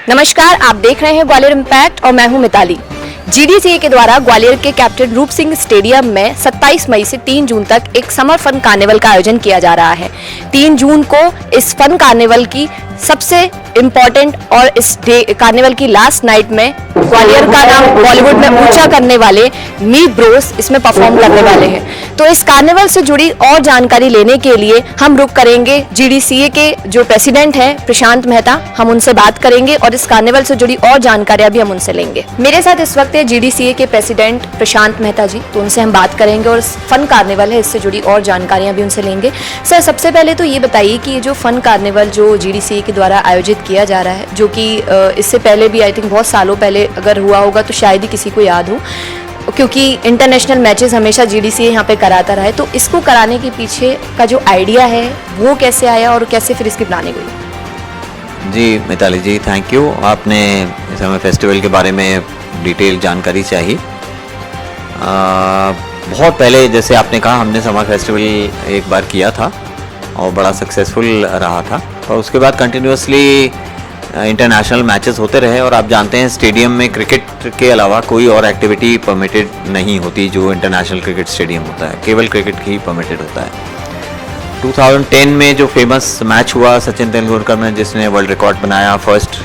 नमस्कार, आप देख रहे हैं ग्वालियर इम्पैक्ट और मैं हूं मिताली। जीडीसीए के द्वारा ग्वालियर के कैप्टन रूप सिंह स्टेडियम में 27 मई से 3 जून तक एक समर फन कार्निवल का आयोजन किया जा रहा है। 3 जून को इस फन कार्निवल की सबसे इम्पोर्टेंट और इस कार्निवल की लास्ट नाइट में ग्वालियर का नाम बॉलीवुड में ऊंचा करने वाले मीत ब्रोस इसमें परफॉर्म करने वाले हैं। तो इस कार्निवल से जुड़ी और जानकारी लेने के लिए हम रुक करेंगे जीडीसीए के जो प्रेसिडेंट हैं प्रशांत मेहता, हम उनसे बात करेंगे और इस कार्निवल से जुड़ी और जानकारियां भी हम उनसे लेंगे। मेरे साथ इस वक्त है जीडीसीए के प्रेसिडेंट प्रशांत मेहता जी, तो उनसे हम बात करेंगे और फन कार्निवल है इससे जुड़ी और जानकारियां भी उनसे लेंगे। सर, सबसे पहले तो ये बताइए कि ये जो फन कार्निवल जो जीडीसीए के द्वारा आयोजित किया जा रहा है, जो कि इससे पहले भी आई थिंक बहुत सालों पहले अगर हुआ होगा तो शायद ही किसी को याद हो, क्योंकि इंटरनेशनल मैचेस हमेशा जीडीसीए यहाँ पे कराता रहा है, तो इसको कराने के पीछे का जो आइडिया है वो कैसे आया और कैसे फिर इसकी प्लानिंग हुई? जी मिताली जी, थैंक यू। आपने इस समय फेस्टिवल के बारे में डिटेल जानकारी चाहिए। बहुत पहले जैसे आपने कहा, हमने समर फेस्टिवल एक बार किया था और बड़ा सक्सेसफुल रहा था, और उसके बाद कंटिन्यूसली इंटरनेशनल मैचेस होते रहे। और आप जानते हैं स्टेडियम में क्रिकेट के अलावा कोई और एक्टिविटी परमिटेड नहीं होती जो इंटरनेशनल क्रिकेट स्टेडियम होता है, केवल क्रिकेट ही परमिटेड होता है। 2010 में जो फेमस मैच हुआ सचिन तेंदुलकर में, जिसने वर्ल्ड रिकॉर्ड बनाया, first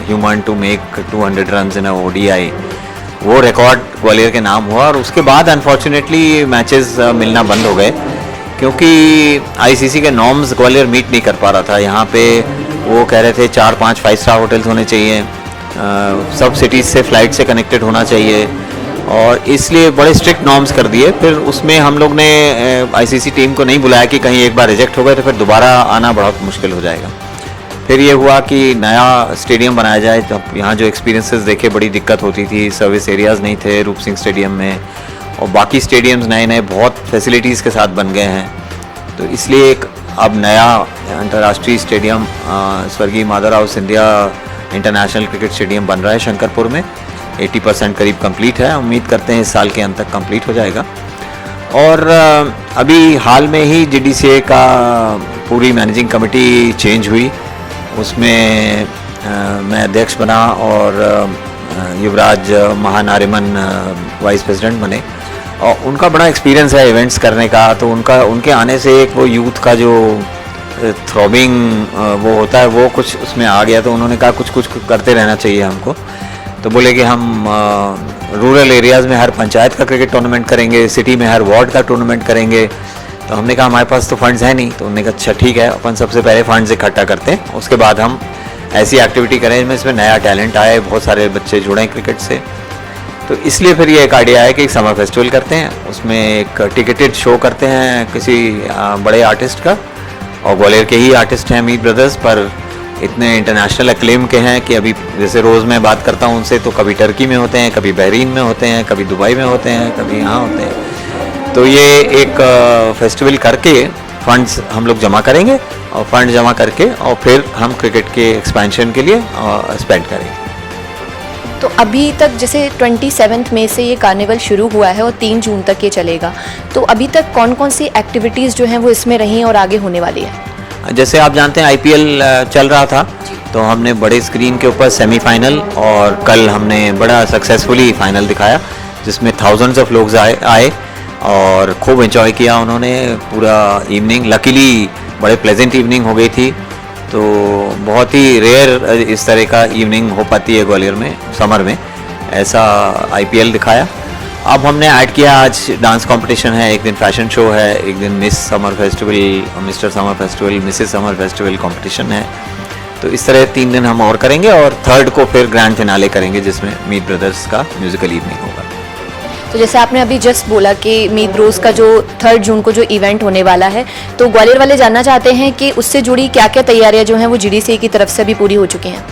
human to make 200 runs in ODI, वो रिकॉर्ड ग्वालियर के नाम हुआ। और उसके बाद अनफॉर्चुनेटली मैचेस मिलना बंद हो गए, क्योंकि आईसीसी के नॉर्म्स ग्वालियर मीट नहीं कर पा रहा था। यहाँ पे वो कह रहे थे 4-5 5 स्टार होटल्स होने चाहिए, सब सिटीज़ से फ्लाइट से कनेक्टेड होना चाहिए, और इसलिए बड़े स्ट्रिक्ट नॉर्म्स कर दिए। फिर उसमें हम लोग ने आईसीसी टीम को नहीं बुलाया कि कहीं एक बार रिजेक्ट हो गए तो फिर दोबारा आना बहुत मुश्किल हो जाएगा। फिर ये हुआ कि नया स्टेडियम बनाया जाए। जब यहाँ जो एक्सपीरियंसेस देखे, बड़ी दिक्कत होती थी, सर्विस एरियाज़ नहीं थे रूप सिंह स्टेडियम में, और बाकी स्टेडियम्स नए नए बहुत फैसिलिटीज़ के साथ बन गए हैं। तो इसलिए एक अब नया अंतर्राष्ट्रीय स्टेडियम स्वर्गीय Madhavrao Scindia international cricket stadium बन रहा है शंकरपुर में। 80% करीब कंप्लीट है, उम्मीद करते हैं इस साल के अंत तक कंप्लीट हो जाएगा। और अभी हाल में ही जीडीसीए का पूरी मैनेजिंग कमेटी चेंज हुई, उसमें मैं अध्यक्ष बना और युवराज महानारिमन वाइस प्रेसिडेंट बने। और उनका बड़ा एक्सपीरियंस है इवेंट्स करने का, तो उनके आने से एक वो यूथ का जो थ्रॉबिंग वो होता है वो कुछ उसमें आ गया। तो उन्होंने कहा कुछ करते रहना चाहिए हमको। तो बोले कि हम रूरल एरियाज़ में हर पंचायत का क्रिकेट टूर्नामेंट करेंगे, सिटी में हर वार्ड का टूर्नामेंट करेंगे। तो हमने कहा हमारे पास तो फंड्स हैं नहीं। तो उन्होंने कहा अच्छा ठीक है, अपन सबसे पहले फंड्स इकट्ठा करते हैं, उसके बाद हम ऐसी एक्टिविटी करें जिसमें नया टैलेंट आए, बहुत सारे बच्चे जुड़ें क्रिकेट से। तो इसलिए फिर ये एक आइडिया है कि एक समर फेस्टिवल करते हैं, उसमें एक टिकटेड शो करते हैं किसी बड़े आर्टिस्ट का, और ग्वालियर के ही आर्टिस्ट हैं मीत ब्रदर्स, पर इतने इंटरनेशनल अक्लेम के हैं कि अभी जैसे रोज़ मैं बात करता हूँ उनसे, तो कभी टर्की में होते हैं, कभी बहरीन में होते हैं, कभी दुबई में होते हैं, कभी यहाँ होते हैं। तो ये एक फेस्टिवल करके फंड्स हम लोग जमा करेंगे, और फंड जमा करके और फिर हम क्रिकेट के एक्सपेंशन के लिए स्पेंड करेंगे। तो अभी तक जैसे 27 मई से ये कार्निवल शुरू हुआ है और 3 जून तक ये चलेगा, तो अभी तक कौन कौन सी एक्टिविटीज़ जो हैं वो इसमें रही और आगे होने वाली है? जैसे आप जानते हैं आईपीएल चल रहा था, तो हमने बड़े स्क्रीन के ऊपर सेमीफाइनल, और कल हमने बड़ा सक्सेसफुली फाइनल दिखाया, जिसमें थाउजेंड्स ऑफ लोग आए और खूब एंजॉय किया उन्होंने पूरा इवनिंग। लकीली बड़े प्लेजेंट इवनिंग हो गई थी, तो बहुत ही रेयर इस तरह का इवनिंग हो पाती है ग्वालियर में समर में, ऐसा आईपीएल दिखाया। अब हमने ऐड किया, आज डांस कंपटीशन है, एक दिन फैशन शो है, एक दिन miss summer festival, mister summer festival, Mrs summer festival competition है। तो इस तरह 3 दिन हम और करेंगे, और 3rd को फिर ग्रैंड फिनाले करेंगे, जिसमें मीत ब्रदर्स का म्यूजिकल इवनिंग होगा। तो जैसे आपने अभी जस्ट बोला कि मीत ब्रोस का जो 3 जून को जो इवेंट होने वाला है, तो ग्वालियर वाले जानना चाहते हैं कि उससे जुड़ी क्या क्या तैयारियां जो हैं वो जीडीसीए की तरफ से भी पूरी हो चुकी हैं।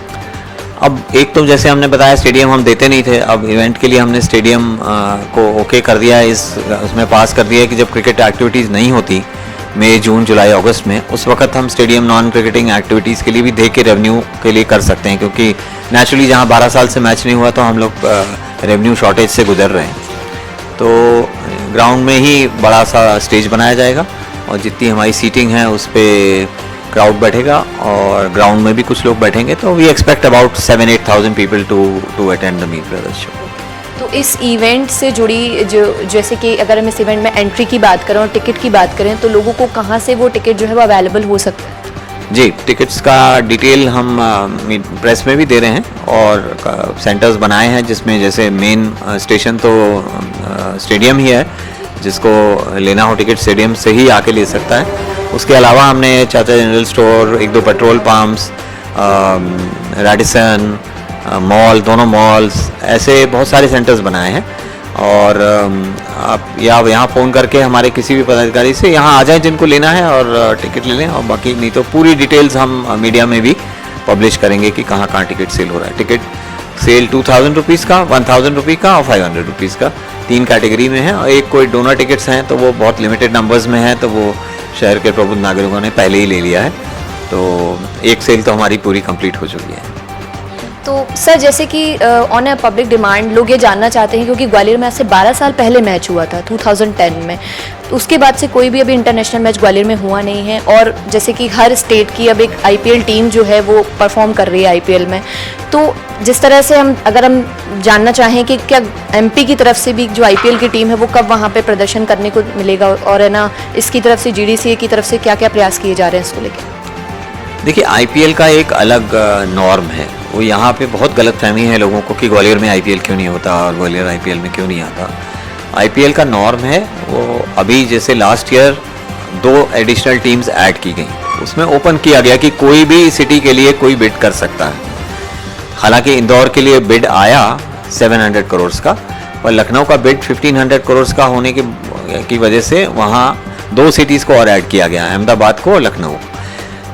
अब एक तो जैसे हमने बताया स्टेडियम हम देते नहीं थे, अब इवेंट के लिए हमने स्टेडियम को ओके कर दिया है, उसमें पास कर दिया है कि जब क्रिकेट एक्टिविटीज़ नहीं होती मई, जून, जुलाई, अगस्त में, उस वक्त हम स्टेडियम नॉन क्रिकेटिंग एक्टिविटीज़ के लिए भी दे के रेवेन्यू के लिए कर सकते हैं, क्योंकि नेचुरली जहाँ 12 साल से मैच नहीं हुआ तो हम लोग रेवेन्यू शॉर्टेज से गुजर रहे हैं। तो ग्राउंड में ही बड़ा सा स्टेज बनाया जाएगा, और जितनी हमारी सीटिंग है उस पर क्राउड बैठेगा और ग्राउंड में भी कुछ लोग बैठेंगे, तो we expect about 7-8,000 people to attend the Meet Brothers show. तो इस इवेंट से जुड़ी जो जैसे कि अगर हम इस इवेंट में एंट्री की बात करें और टिकट की बात करें तो लोगों को कहाँ से वो टिकट जो है वो अवेलेबल हो सकता है? जी, टिकट्स का डिटेल हम प्रेस में भी दे रहे हैं और सेंटर्स बनाए हैं, जिसमें जैसे मेन स्टेशन तो स्टेडियम ही है, जिसको लेना हो टिकट स्टेडियम से ही आके ले सकता है। उसके अलावा हमने चाचा general store, 1-2 petrol pumps, Radisson mall, दोनों मॉल्स, ऐसे बहुत सारे सेंटर्स बनाए हैं। और आप या यहाँ फ़ोन करके हमारे किसी भी पदाधिकारी से यहाँ आ जाएं जिनको लेना है और टिकट ले लें, और बाकी नहीं तो पूरी डिटेल्स हम मीडिया में भी पब्लिश करेंगे कि कहाँ कहाँ टिकट सेल हो रहा है। टिकट सेल 2,000 रुपीज़ का, 1,000 रुपये का और 500 रुपीज़ का, 3 कैटेगरी में है। और एक कोई डोनर टिकट्स हैं तो वो बहुत लिमिटेड नंबर्स में है, तो वो शहर के प्रबुद्ध नागरिकों ने पहले ही ले लिया है। तो एक सेल तो हमारी पूरी कंप्लीट हो चुकी है। तो सर जैसे कि ऑन अ पब्लिक डिमांड लोग ये जानना चाहते हैं, क्योंकि ग्वालियर में आज से 12 साल पहले मैच हुआ था 2010 में, उसके बाद से कोई भी अभी इंटरनेशनल मैच ग्वालियर में हुआ नहीं है। और जैसे कि हर स्टेट की अब एक आईपीएल टीम जो है वो परफॉर्म कर रही है आईपीएल में, तो जिस तरह से अगर हम जानना चाहें कि क्या एमपी की तरफ से भी जो आईपीएल की टीम है वो कब वहाँ पे प्रदर्शन करने को मिलेगा, और है ना इसकी तरफ से जीडीसीए की तरफ से क्या क्या प्रयास किए जा रहे हैं इसको लेकर? देखिए, आईपीएल का एक अलग नॉर्म है। वो यहाँ पे बहुत गलतफहमी है लोगों को कि ग्वालियर में आईपीएल क्यों नहीं होता और ग्वालियर आईपीएल में क्यों नहीं आता। आईपीएल का नॉर्म है वो, अभी जैसे last year 2 additional teams add की गई, उसमें ओपन किया गया कि कोई भी सिटी के लिए कोई बिड कर सकता है। हालांकि इंदौर के लिए बिड आया 700 करोड़ का, और लखनऊ का बिड 1500 करोड़ का होने की वजह से वहाँ 2 सिटीज़ को और ऐड किया गया, अहमदाबाद को और लखनऊ।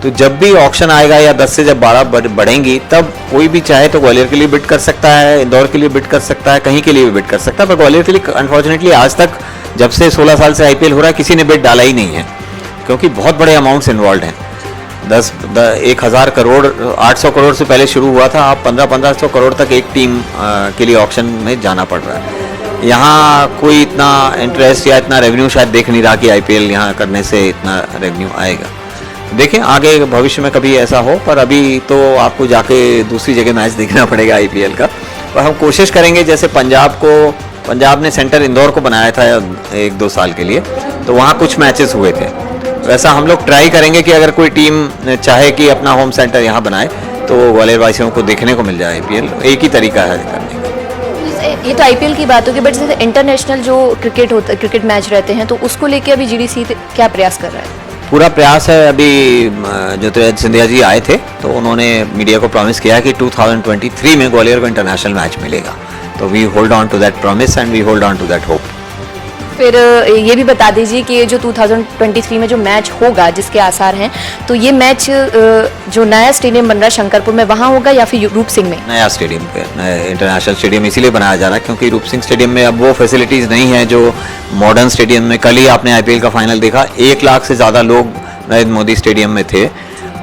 तो जब भी ऑक्शन आएगा या 10 से जब 12 बढ़ेंगी, तब कोई भी चाहे तो ग्वालियर के लिए बिड कर सकता है, इंदौर के लिए बिड कर सकता है, कहीं के लिए भी बिड कर सकता है। पर ग्वालियर के लिए अनफॉर्चुनेटली आज तक, जब से 16 साल से आईपीएल हो रहा है, किसी ने बिड डाला ही नहीं है, क्योंकि बहुत बड़े अमाउंट्स इन्वॉल्व हैं। 1,000 करोड़ 800 करोड़ से पहले शुरू हुआ था, अब 1500 करोड़ तक एक टीम के लिए ऑक्शन में जाना पड़ रहा है। यहाँ कोई इतना इंटरेस्ट या इतना रेवेन्यू शायद देख नहीं रहा कि आईपीएल यहाँ करने से इतना रेवेन्यू आएगा। देखें आगे भविष्य में कभी ऐसा हो, पर अभी तो आपको जाके दूसरी जगह मैच देखना पड़ेगा आईपीएल का। पर हम कोशिश करेंगे, जैसे पंजाब ने सेंटर इंदौर को बनाया था 1-2 साल के लिए, तो वहाँ कुछ मैचेस हुए थे। वैसा हम लोग ट्राई करेंगे कि अगर कोई टीम चाहे कि अपना होम सेंटर यहाँ बनाए तो ग्वालियर वासियों को देखने को मिल जाए आईपीएल। एक ही तरीका है करने का। ये तो आईपीएल की बात होगी, बट जैसे इंटरनेशनल जो क्रिकेट मैच रहते हैं तो उसको लेके अभी जीडीसी क्या प्रयास कर रहा है? पूरा प्रयास है। अभी ज्योतिरादित्य सिंधिया जी आए थे तो उन्होंने मीडिया को प्रॉमिस किया कि 2023 में ग्वालियर को इंटरनेशनल मैच मिलेगा। तो we hold on to that promise and we hold on to that hope. फिर ये भी बता दीजिए कि जो 2023 में जो मैच होगा, जिसके आसार हैं, तो ये मैच जो नया स्टेडियम बन रहा है शंकरपुर में, वहाँ होगा या फिर रूप सिंह में? नया स्टेडियम पे, नया इंटरनेशनल स्टेडियम इसीलिए बनाया जा रहा है क्योंकि रूप सिंह स्टेडियम में अब वो फैसिलिटीज़ नहीं है जो मॉडर्न स्टेडियम में। कल ही आपने आईपीएल का फाइनल देखा, 1 लाख से ज़्यादा लोग नरेंद्र मोदी स्टेडियम में थे,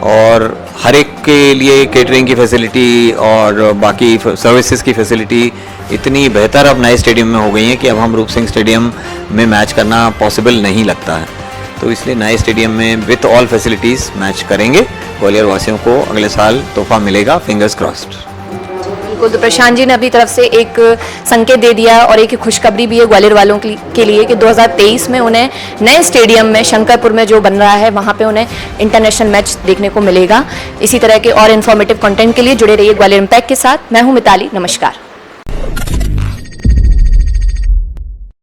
और हर एक के लिए केटरिंग की फैसिलिटी और बाकी सर्विसेज की फैसिलिटी इतनी बेहतर अब नए स्टेडियम में हो गई है कि अब हम रूप सिंह स्टेडियम में मैच करना पॉसिबल नहीं लगता है। तो इसलिए नए स्टेडियम में विथ ऑल फैसिलिटीज़ मैच करेंगे। ग्वालियर वासियों को अगले साल तोहफा मिलेगा, फिंगर्स क्रॉस्ड। बिल्कुल, तो प्रशांत जी ने अभी तरफ से एक संकेत दे दिया और एक खुशखबरी भी है ग्वालियर वालों के लिए कि 2023 में उन्हें नए स्टेडियम में शंकरपुर में जो बन रहा है वहाँ पे उन्हें इंटरनेशनल मैच देखने को मिलेगा। इसी तरह के और इन्फॉर्मेटिव कंटेंट के लिए जुड़े रहिए ग्वालियर इम्पैक्ट के साथ। मैं हूँ मिताली, नमस्कार।